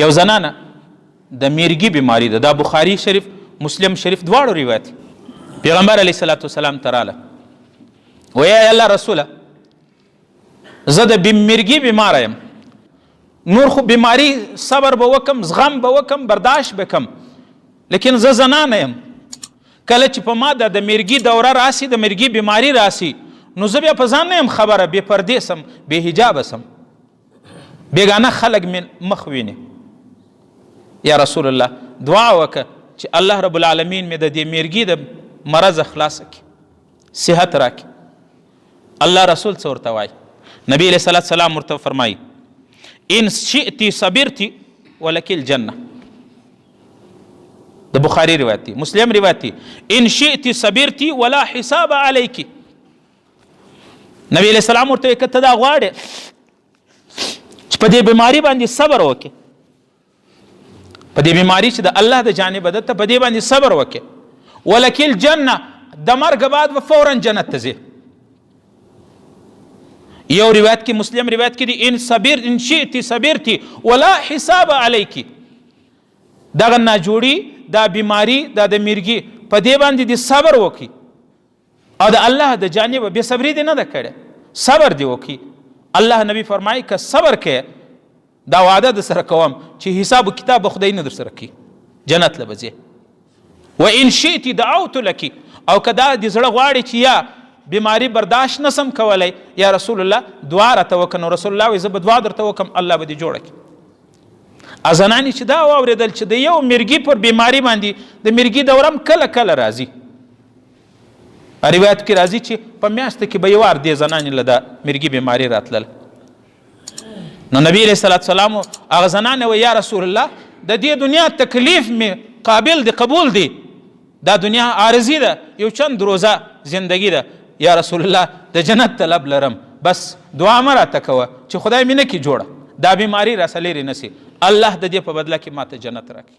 یو زنانه د میرګي بیماری ده، دا بخاري شریف مسلم شریف دواړو روایت. پیغمبر علیه الصلاة والسلام ته راله وی ای الله رسوله زه د میرګي بیماره یم، نور خو بیماری صبر به وکم، زغم به وکم، برداشت به کم، لیکن زه زنانه یم. کله چې په ما د میرګي دوره راسي، د میرګي بیماری راسي، نو زه بیا په ځان نه یم خبره، بې پردې سم، بې حجابه سم، بیګانه خلک مې مخ ویني. یا رسول الله دعا وکړه چې الله رب العالمین مې د دې میرګي د مرض خلاص کړي، صحت راکړي. الله رسول څه ورته وایي؟ نبی علیه الصلاة والسلام ورته فرمایي ان شئتی صبرتی ولکی الجنه. د بخاری روایت دی، مسلم روایت دی، ان شئتی صبرتی ولا حساب علیکی. نبی علیه السلام ورته وایي که ته دا غواړې چې په دې بیماري باندې صبر وکړې، په دې بیماري چې د الله د جانبه ده، ته په دې باندې صبر وکړې، ولکی الجنه، د مرګ بعد به فورا جنت ته ځې. یو روایت کې مسلم روایت کې دی ان شئتی صبرتی ولا حساب علیکی. دغه ناجوړي، دا بیماری، دا د میرګي، په دې باندې دې صبر وکړي او د الله د جانبه بې صبري دې نه ده کړې، صبر دې وکړي. الله نبی فرمایي که صبر کې دا وعده در سره کوم چې حساب و کتاب به خدای نه در سره کوي، جنت له به ځې. و ان شئتی دعوت لکی، او که دا دې زړه غواړي چې یا بیماری برداشت نسم کولی، یا رسول الله دعا راته وکړه، نو رسول الله وایي زه به دعا درته وکړم، الله به دې جوړه کړي. زنانې چې دا واورېدل چې د یو میرګي پر بیماری باندې د میرګي دورم کله کله راځي، روایت کې راځي چې په میاشته کې به یو وار دې زنانې له د میرګي بیماری راتلل. نو نبی علیه الصلاة والسلام هغه زنانې وایي یا رسول الله د دې دنیا تکلیف مې قابل دی، قبول دی، دا دنیا عارضي ده، یو چند روزه زندگی ده، یا رسول الله د جنت طلب لرم، بس دعا مه راته کوه چې خدای مې نه کړي جوړه، دا بیماری راسه لرې نه سي، الله د دې په بدله کې ماته جنت راکړي.